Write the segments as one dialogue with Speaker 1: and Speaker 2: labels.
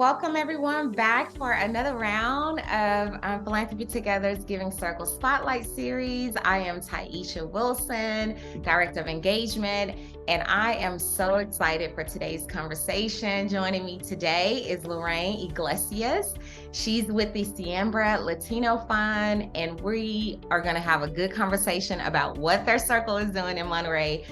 Speaker 1: welcome everyone back for another round of Philanthropy Together's Giving Circle Spotlight Series. I am Taisha Wilson, Director of Engagement, and I am so excited for today's conversation. Joining me today is Lorraine Yglesias. She's with the Siembra Latino Fund, and we are going to have a good conversation about what their circle is doing in Monterey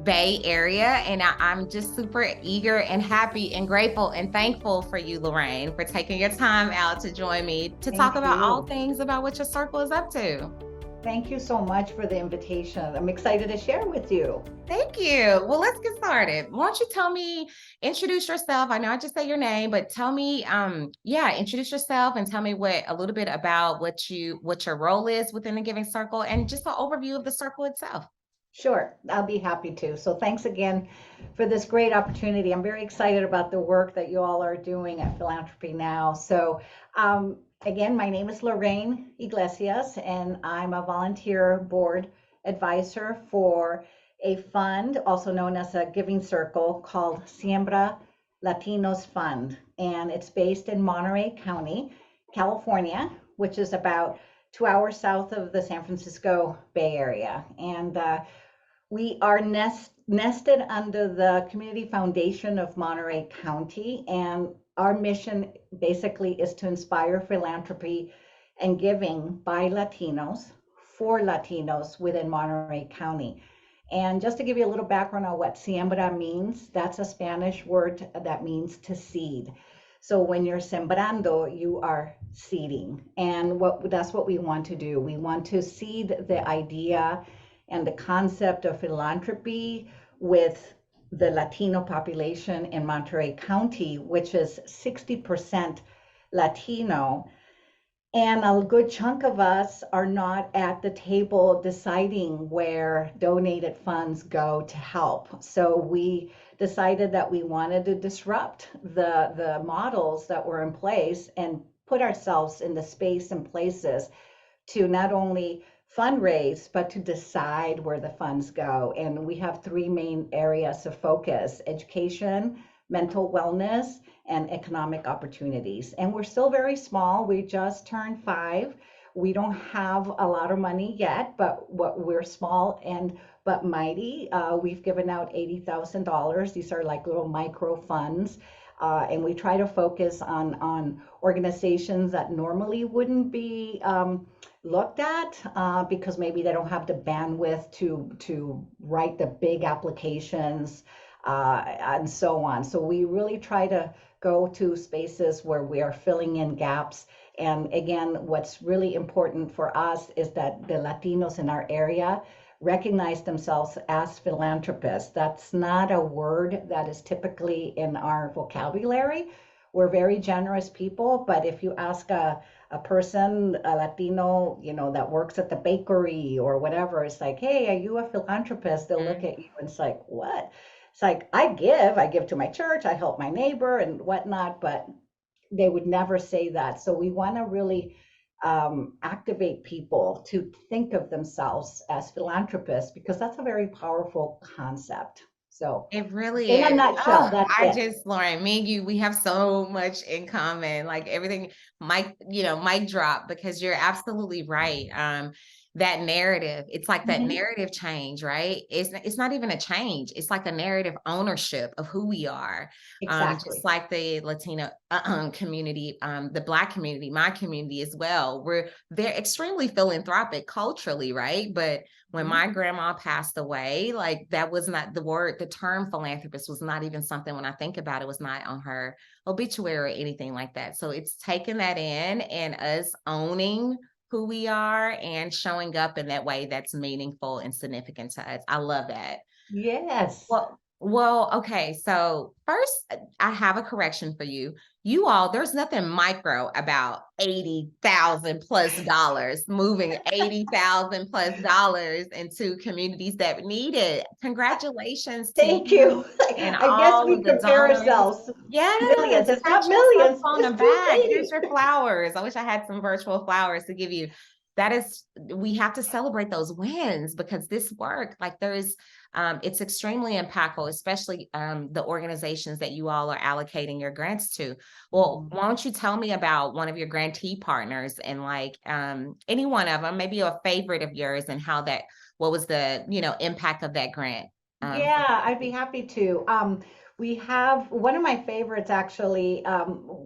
Speaker 1: Bay Area. And I'm just super eager and happy and grateful and thankful for you, Lorraine, for taking your time out to join me to talk about all things about what your circle is up to.
Speaker 2: Thank you so much for the invitation. I'm excited to share with you.
Speaker 1: Thank you. Well, let's get started. Why don't you introduce yourself? I know I just say your name, but tell me, introduce yourself and tell me a little bit about what your role is within the Giving Circle and just an overview of the circle itself.
Speaker 2: Sure, I'll be happy to. So thanks again for this great opportunity. I'm very excited about the work that you all are doing at Philanthropy Now. So again, my name is Lorraine Yglesias, and I'm a volunteer board advisor for a fund, also known as a giving circle, called Siembra Latinos Fund. And it's based in Monterey County, California, which is about 2 hours south of the San Francisco Bay Area. And we are nested under the Community Foundation of Monterey County, and our mission basically is to inspire philanthropy and giving by Latinos for Latinos within Monterey County. And just to give you a little background on what siembra means, that's a Spanish word that means to seed. So when you're sembrando, you are seeding. And that's what we want to do. We want to seed the idea and the concept of philanthropy with the Latino population in Monterey County, which is 60% Latino. And a good chunk of us are not at the table deciding where donated funds go to help. So we decided that we wanted to disrupt the models that were in place and put ourselves in the space and places to not only fundraise, but to decide where the funds go. And we have three main areas of focus: education, mental wellness, and economic opportunities. And we're still very small. We just turned 5. We don't have a lot of money yet, but we're small but mighty. We've given out $80,000. These are like little micro funds. And we try to focus on organizations that normally wouldn't be looked at because maybe they don't have the bandwidth to write the big applications and so on. So we really try to go to spaces where we are filling in gaps. And again, what's really important for us is that the Latinos in our area recognize themselves as philanthropists. That's not a word that is typically in our vocabulary. We're very generous people, but if you ask a person, a Latino, that works at the bakery or whatever, it's like, hey, are you a philanthropist? They'll look at you and it's like, what? It's like, I give to my church, I help my neighbor and whatnot, but they would never say that. So we want to really activate people to think of themselves as philanthropists, because that's a very powerful concept. So
Speaker 1: it really
Speaker 2: in
Speaker 1: is.
Speaker 2: a nutshell, that's it.
Speaker 1: Lauren, me and you, we have so much in common. Like everything, mic drop, because you're absolutely right. That narrative, it's like that narrative change, right? It's not even a change. It's like a narrative ownership of who we are.
Speaker 2: Exactly.
Speaker 1: Just like the Latino community, the Black community, my community as well. They're extremely philanthropic culturally, right? But when my grandma passed away, like that was not the term philanthropist was not even something, when I think about it, was not on her obituary or anything like that. So it's taking that in and us owning who we are and showing up in that way that's meaningful and significant to us. I love that.
Speaker 2: Yes.
Speaker 1: Well, okay. So first, I have a correction for you. You all, there's nothing micro about $80,000+ moving $80,000+ into communities that need it. Congratulations to
Speaker 2: Thank you.
Speaker 1: and
Speaker 2: I guess
Speaker 1: all
Speaker 2: we
Speaker 1: of the
Speaker 2: compare
Speaker 1: donors.
Speaker 2: ourselves.
Speaker 1: Yes,
Speaker 2: Millions. It's
Speaker 1: pat
Speaker 2: not
Speaker 1: yourself
Speaker 2: millions.
Speaker 1: on the
Speaker 2: It's just
Speaker 1: back.
Speaker 2: 80.
Speaker 1: Here's your flowers. I wish I had some virtual flowers to give you. that is, we have to celebrate those wins, because this work, like there is, it's extremely impactful, especially the organizations that you all are allocating your grants to. Well, why don't you tell me about one of your grantee partners, and like any one of them, maybe a favorite of yours, and how that, what was the, impact of that grant? For
Speaker 2: Yeah, I'd be happy to. We have one of my favorites actually.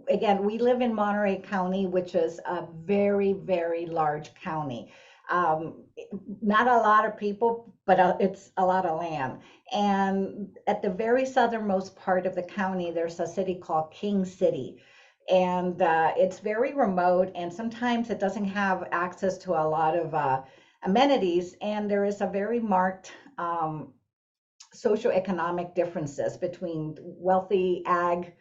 Speaker 2: Again, we live in Monterey County, which is a very, very large county. Um, Not a lot of people, but it's a lot of land. And at the very southernmost part of the county, there's a city called King City. And it's very remote, and sometimes it doesn't have access to a lot of amenities. And there is a very marked socioeconomic differences between wealthy ag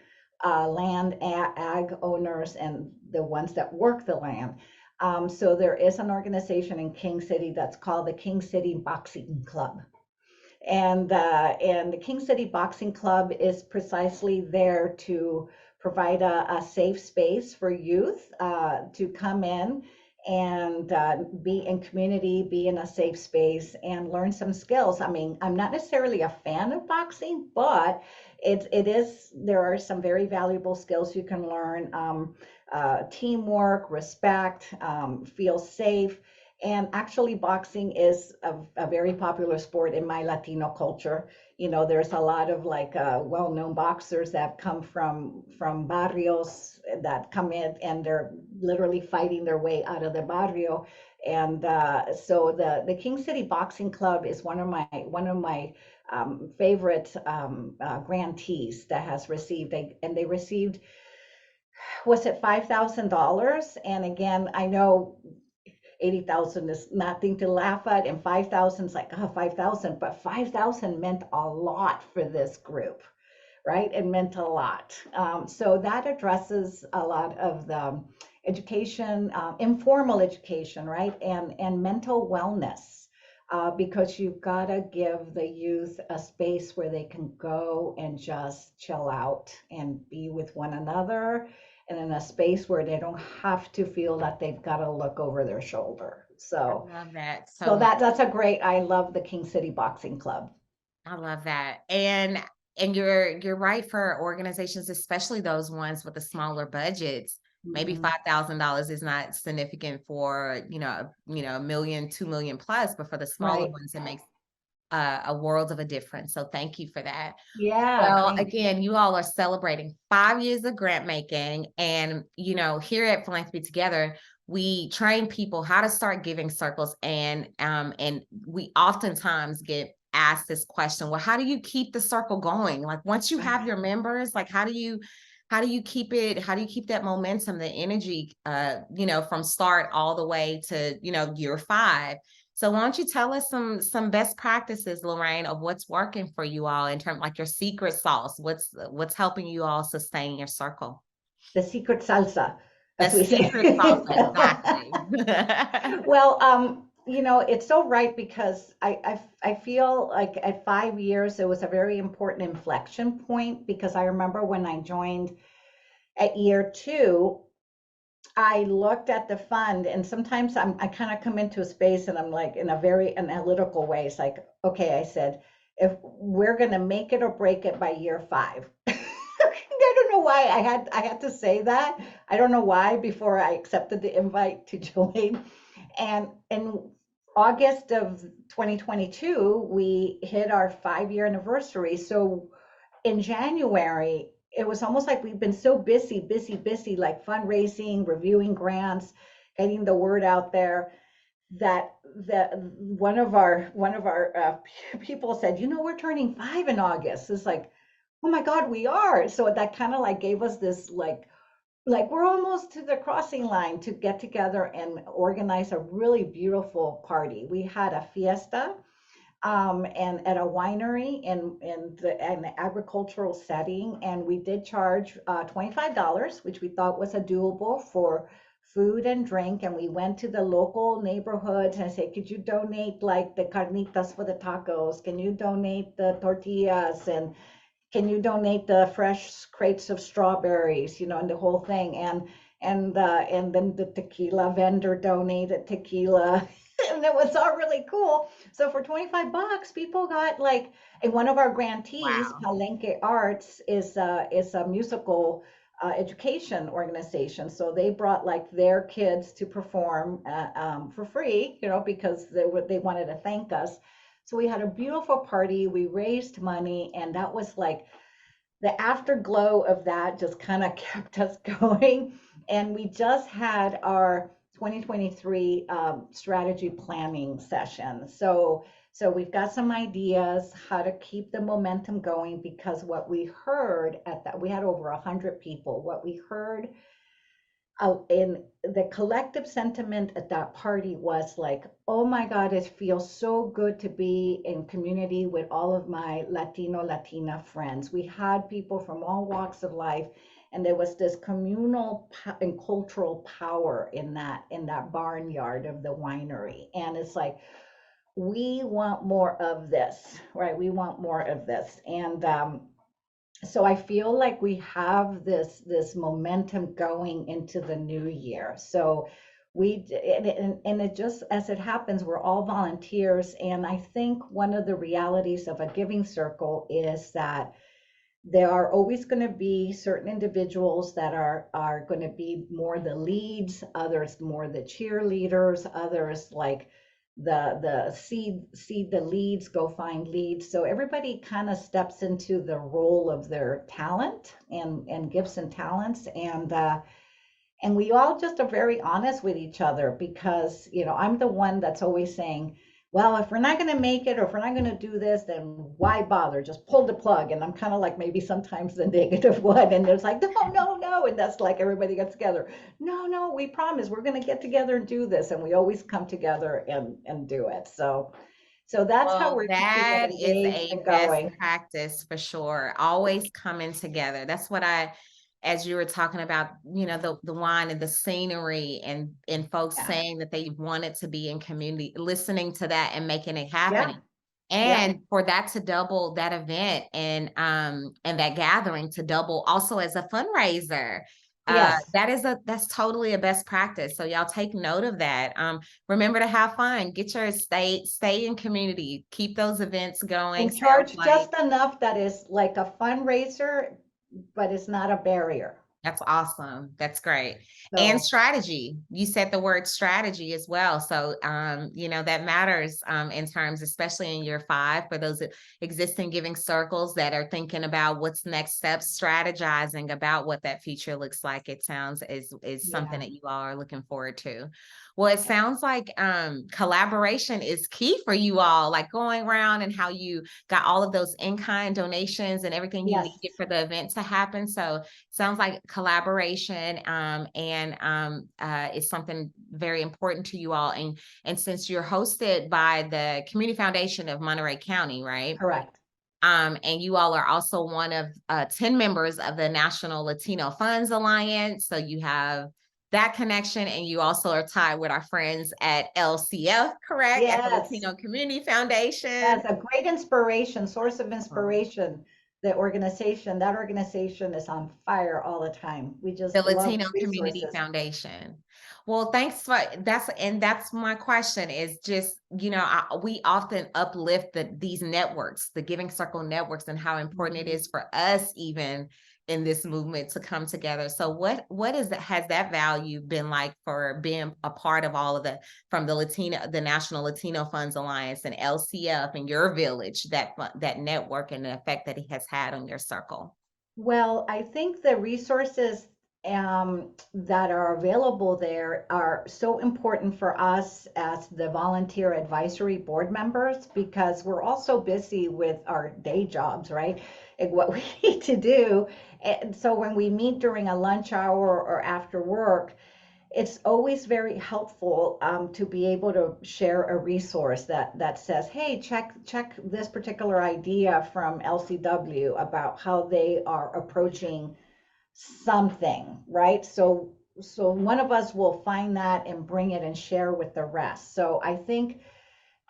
Speaker 2: owners and the ones that work the land. So there is an organization in King City that's called the King City Boxing Club. And the King City Boxing Club is precisely there to provide a safe space for youth to come in and be in community, be in a safe space, and learn some skills. I mean, I'm not necessarily a fan of boxing, but it is, there are some very valuable skills you can learn: teamwork, respect, feel safe. And actually, boxing is a very popular sport in my Latino culture. You know, there's a lot of like well-known boxers that come from barrios that come in, and they're literally fighting their way out of the barrio. And so the King City Boxing Club is one of my favorite grantees that has received. They received, was it $5,000? And again, I know 80,000 is nothing to laugh at, and 5,000 is like, oh, 5,000, but 5,000 meant a lot for this group, right? It meant a lot. So that addresses a lot of the education, informal education, right? And mental wellness, because you've got to give the youth a space where they can go and just chill out and be with one another, and in a space where they don't have to feel that they've got to look over their shoulder.
Speaker 1: I
Speaker 2: So,
Speaker 1: love that so
Speaker 2: so
Speaker 1: much.
Speaker 2: that's a great. I love the King City Boxing Club.
Speaker 1: I love that. And you're right, for organizations, especially those ones with the smaller budgets. Maybe
Speaker 2: Mhm.
Speaker 1: $5,000 is not significant for, a million, 2 million plus, but for the smaller
Speaker 2: Right.
Speaker 1: ones, it makes a world of a difference. So thank you for that.
Speaker 2: Yeah.
Speaker 1: Well,
Speaker 2: Thanks.
Speaker 1: again, you all are celebrating 5 years of grant making. And, here at Philanthropy Together, we train people how to start giving circles. And we oftentimes get asked this question, well, how do you keep the circle going? Like once you have your members, like how do you keep it, how do you keep that momentum, the energy, from start all the way to, year 5? So why don't you tell us some best practices, Lorraine, of what's working for you all in terms, like your secret sauce? What's helping you all sustain your circle?
Speaker 2: The secret salsa,
Speaker 1: The
Speaker 2: as we say.
Speaker 1: secret sauce, exactly.
Speaker 2: Well, it's so right, because I feel like at 5 years, it was a very important inflection point, because I remember when I joined at year 2, I looked at the fund, and sometimes I kind of come into a space and I'm like, in a very analytical way, it's like, okay, I said, if we're going to make it or break it by year 5. I don't know why I had to say that. I don't know why before I accepted the invite to join. And in August of 2022, we hit our 5-year anniversary. So in January, it was almost like we've been so busy, busy, busy, like fundraising, reviewing grants, getting the word out there, that one of our people said, we're turning 5 in August. It's like, oh my God, we are. So that kind of like gave us this like we're almost to the crossing line to get together and organize a really beautiful party. We had a fiesta, and at a winery in an agricultural setting, and we did charge $25, which we thought was a doable for food and drink. And we went to the local neighborhoods and said, could you donate like the carnitas for the tacos? Can you donate the tortillas? And can you donate the fresh crates of strawberries, and the whole thing? and then the tequila vendor donated tequila. And it was all really cool. So for $25, people got like, and one of our grantees,
Speaker 1: Wow.
Speaker 2: Palenque Arts, is a musical education organization. So they brought like their kids to perform for free, because they wanted to thank us. So we had a beautiful party. We raised money, and that was like the afterglow of that just kind of kept us going. And we just had our 2023 strategy planning session. So we've got some ideas how to keep the momentum going, because what we heard at that, we had over 100 people. What we heard in the collective sentiment at that party was like, oh my God, it feels so good to be in community with all of my Latina friends. We had people from all walks of life, and there was this communal and cultural power in that barnyard of the winery. And it's like, we want more of this, right? We want more of this. And so I feel like we have this momentum going into the new year. So and it just, as it happens, we're all volunteers. And I think one of the realities of a giving circle is that there are always going to be certain individuals that are going to be more the leads, others more the cheerleaders, others like the seed the leads, go find leads. So everybody kind of steps into the role of their talent and gifts and talents. And we all just are very honest with each other, because I'm the one that's always saying, well, if we're not going to make it, or if we're not going to do this, then why bother? Just pull the plug. And I'm kind of like maybe sometimes the negative one. And there's like, no, no, no. And that's like everybody gets together. No, no, we promise we're going to get together and do this. And we always come together and do it. So that's how
Speaker 1: Well,
Speaker 2: we're keeping it
Speaker 1: that is
Speaker 2: engaged
Speaker 1: a
Speaker 2: and
Speaker 1: best
Speaker 2: going.
Speaker 1: practice for sure. Always coming together. That's what as you were talking about, the wine and the scenery and folks
Speaker 2: Yeah.
Speaker 1: saying that they wanted to be in community, listening to that and making it
Speaker 2: Yeah.
Speaker 1: happening.
Speaker 2: Yeah.
Speaker 1: And for that to double that event and that gathering to double also as a fundraiser.
Speaker 2: Yes.
Speaker 1: That's totally a best practice. So y'all take note of that. Remember to have fun, get your stay in community, keep those events going,
Speaker 2: And
Speaker 1: sales
Speaker 2: charge
Speaker 1: like
Speaker 2: just enough that is like a fundraiser, but it's not a barrier.
Speaker 1: that's awesome. That's great. And
Speaker 2: So
Speaker 1: strategy. You said the word strategy as well. So, that matters in terms, especially in year 5, for those existing giving circles that are thinking about what's next steps, strategizing about what that future looks like. It sounds is something
Speaker 2: yeah.
Speaker 1: that you all are looking forward to. Well, it sounds like collaboration is key for you all, like going around and how you got all of those in-kind donations and everything you
Speaker 2: Yes.
Speaker 1: needed for the event to happen. So sounds like collaboration and is something very important to you all. And since you're hosted by the Community Foundation of Monterey County, right?
Speaker 2: Correct.
Speaker 1: And you all are also one of 10 members of the National Latino Funds Alliance. So you have that connection, and you also are tied with our friends at LCF, correct? At the
Speaker 2: Yes.
Speaker 1: Latino Community Foundation.
Speaker 2: Yes. A great inspiration, source of
Speaker 1: Um,
Speaker 2: inspiration. That organization is on fire all the time. We
Speaker 1: The
Speaker 2: just love
Speaker 1: Latino
Speaker 2: the
Speaker 1: Community
Speaker 2: resources.
Speaker 1: Foundation. Well, thanks for that's my question is just, we often uplift these networks, the Giving Circle networks, and how important it
Speaker 2: Mhm.
Speaker 1: is for us even in this movement to come together. So what has that value been like for being a part of all of from the National Latino Funds Alliance and LCF and your village, that network and the effect that it has had on your circle?
Speaker 2: Well, I think the resources that are available there are so important for us as the volunteer advisory board members, because we're all so busy with our day jobs, right? And what we need to do. And so when we meet during a lunch hour or after work, it's always very helpful to be able to share a resource that says, hey, check this particular idea from LCW about how they are approaching something, right? So one of us will find that and bring it and share with the rest. So I think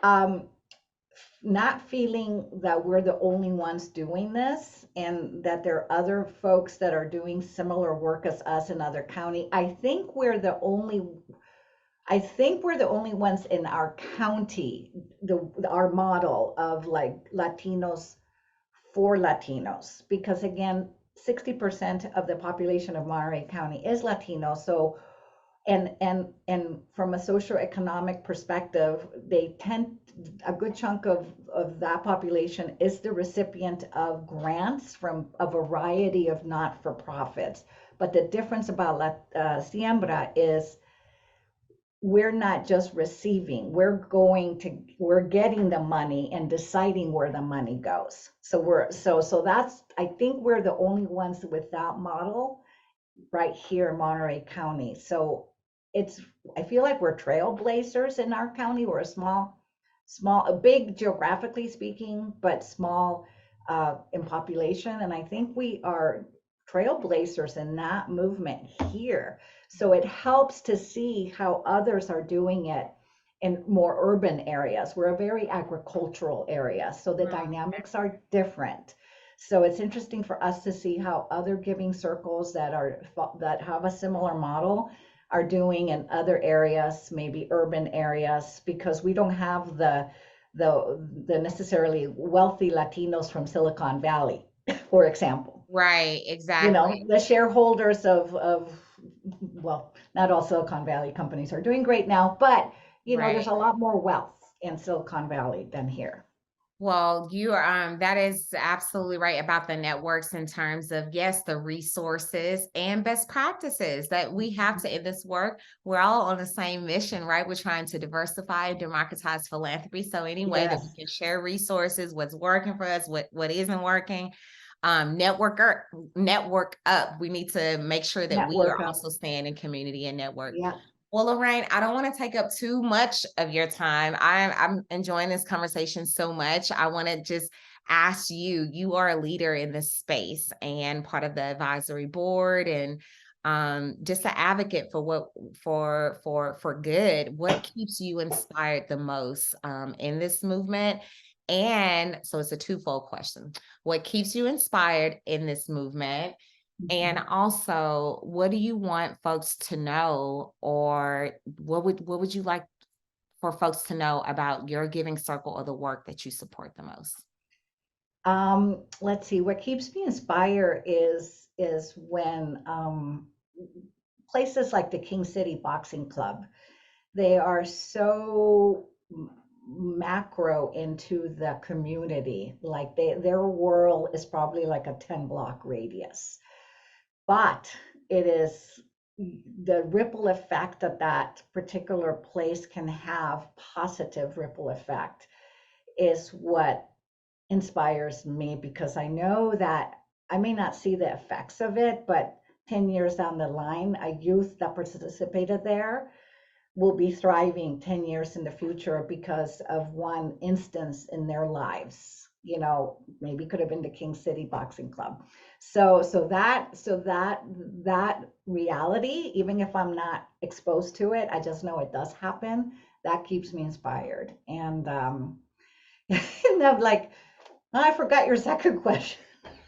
Speaker 2: um, not feeling that we're the only ones doing this and that there are other folks that are doing similar work as us in other county. I think we're the only ones in our county, our model of like Latinos for Latinos, because again, 60% of the population of Monterey County is Latino. So, and from a socioeconomic perspective, a good chunk of that population is the recipient of grants from a variety of not-for-profits. But the difference about Siembra is we're not just receiving, we're getting the money and deciding where the money goes. So that's, I think we're the only ones with that model right here in Monterey County. So I feel like we're trailblazers in our county. We're a big geographically speaking, but small in population. And I think we are trailblazers in that movement here. So it helps to see how others are doing it in more urban areas. We're a very agricultural area, so the dynamics are different. So it's interesting for us to see how other giving circles that have a similar model are doing in other areas, maybe urban areas, because we don't have the necessarily wealthy Latinos from Silicon Valley, for example.
Speaker 1: Right, exactly.
Speaker 2: The shareholders of well, not all Silicon Valley companies are doing great now, but there's
Speaker 1: Right.
Speaker 2: a lot more wealth in Silicon Valley than here.
Speaker 1: Well, you are that is absolutely right about the networks in terms of, yes, the resources and best practices that we have to in this work. We're all on the same mission, right? We're trying to diversify and democratize philanthropy. So any way that we
Speaker 2: Yes,
Speaker 1: can share resources, what's working for us, what isn't working, network up. We need to make sure that we
Speaker 2: network
Speaker 1: are
Speaker 2: up.
Speaker 1: also staying in community and network.
Speaker 2: Yeah.
Speaker 1: Well, Lorraine, I don't want to take up too much of your time. I'm enjoying this conversation so much. I want to just ask you, you are a leader in this space and part of the advisory board and just an advocate for what for good. What keeps you inspired the most in this movement? And so it's a twofold question. What keeps you inspired in this movement? And also, what do you want folks to know, or what would you like for folks to know about your giving circle or the work that you support the most?
Speaker 2: Let's see. What keeps me inspired is when places like the King City Boxing Club, they are so macro into the community. Like their world is probably like a 10-block radius, but it is the ripple effect that particular place can have, positive ripple effect, is what inspires me, because I know that I may not see the effects of it, but 10 years down the line, a youth that participated there will be thriving 10 years in the future because of one instance in their lives. Maybe could have been the King City Boxing Club. So that reality, even if I'm not exposed to it, I just know it does happen. That keeps me inspired. And and I'm like, I forgot your second question.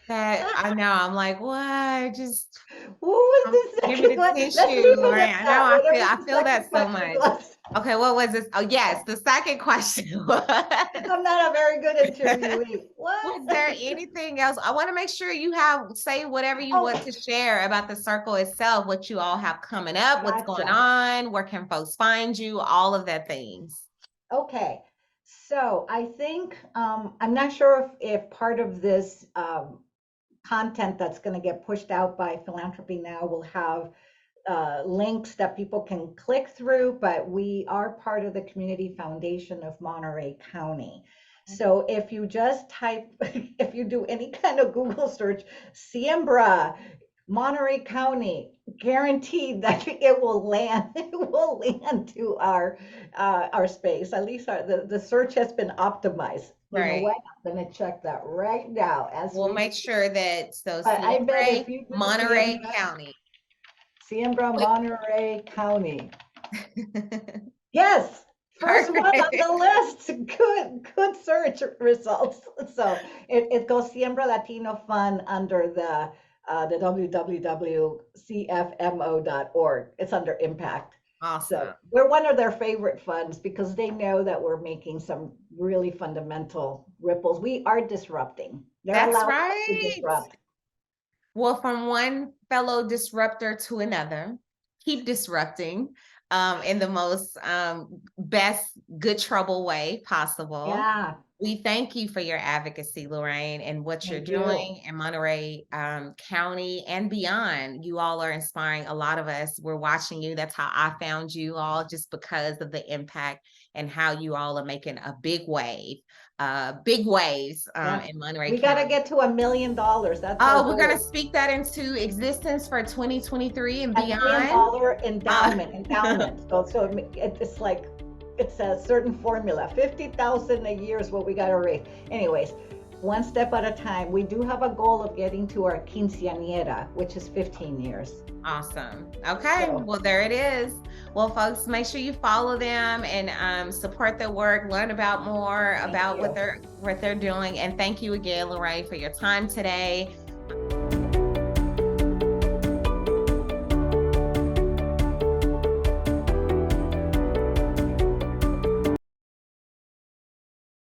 Speaker 1: That I know. I'm like, what? Just
Speaker 2: What was the
Speaker 1: give me
Speaker 2: second
Speaker 1: the
Speaker 2: one? Let's
Speaker 1: tissue.
Speaker 2: leave it
Speaker 1: Right?
Speaker 2: at
Speaker 1: I know.
Speaker 2: that.
Speaker 1: I feel.
Speaker 2: Whatever
Speaker 1: I
Speaker 2: the
Speaker 1: feel
Speaker 2: second
Speaker 1: that so
Speaker 2: question
Speaker 1: much.
Speaker 2: was.
Speaker 1: Okay, what was this? Oh, yes, the second question was.
Speaker 2: I'm not a very good interviewee. What?
Speaker 1: Was there anything else? I want to make sure you say whatever you
Speaker 2: Oh,
Speaker 1: want to share about the circle itself, what you all have coming up, what's going
Speaker 2: gotcha.
Speaker 1: on, where can folks find you, all of that things.
Speaker 2: Okay. So I think I'm not sure if part of this content that's going to get pushed out by Philanthropy Now will have links that people can click through, but we are part of the Community Foundation of Monterey County. So if you just if you do any kind of Google search, Siembra, Monterey County, guaranteed that it will land. It will land to our space. At least the search has been optimized. You know
Speaker 1: Right.
Speaker 2: what? I'm gonna check that right now as
Speaker 1: We'll
Speaker 2: we.
Speaker 1: make sure that
Speaker 2: But I bet
Speaker 1: Siempre,
Speaker 2: if you do
Speaker 1: Monterey County.
Speaker 2: Siembra
Speaker 1: Wait.
Speaker 2: Monterey County. Yes, First one on the list. Good search results. So it goes Siembra Latino Fund under the www.cfmo.org. It's under impact.
Speaker 1: Awesome.
Speaker 2: So we're one of their favorite funds because they know that we're making some really fundamental ripples. We are disrupting. They're
Speaker 1: That's
Speaker 2: allowed
Speaker 1: right.
Speaker 2: to disrupt.
Speaker 1: Well, from one fellow disruptor to another, keep disrupting in the most best good trouble way possible.
Speaker 2: Yeah.
Speaker 1: We thank you for your advocacy, Lorraine, and what you're
Speaker 2: Thank you.
Speaker 1: doing in Monterey County and beyond. You all are inspiring a lot of us. We're watching you. That's how I found you all, just because of the impact and how you all are making a big big waves
Speaker 2: Yeah.
Speaker 1: in Monterey
Speaker 2: We got to
Speaker 1: County.
Speaker 2: get to $1 million. That's our
Speaker 1: Oh, we're
Speaker 2: goal.
Speaker 1: going to speak that into existence for 2023 and
Speaker 2: $1 million
Speaker 1: beyond.
Speaker 2: endowment. So it's like, it's a certain formula. 50,000 a year is what we got to raise. Anyways, one step at a time. We do have a goal of getting to our quinceañera, which is 15 years.
Speaker 1: Awesome. Okay. Well, there it is. Well, folks, make sure you follow them and support their work, learn about more about what they're doing. And thank you again, Lorraine, for your time today.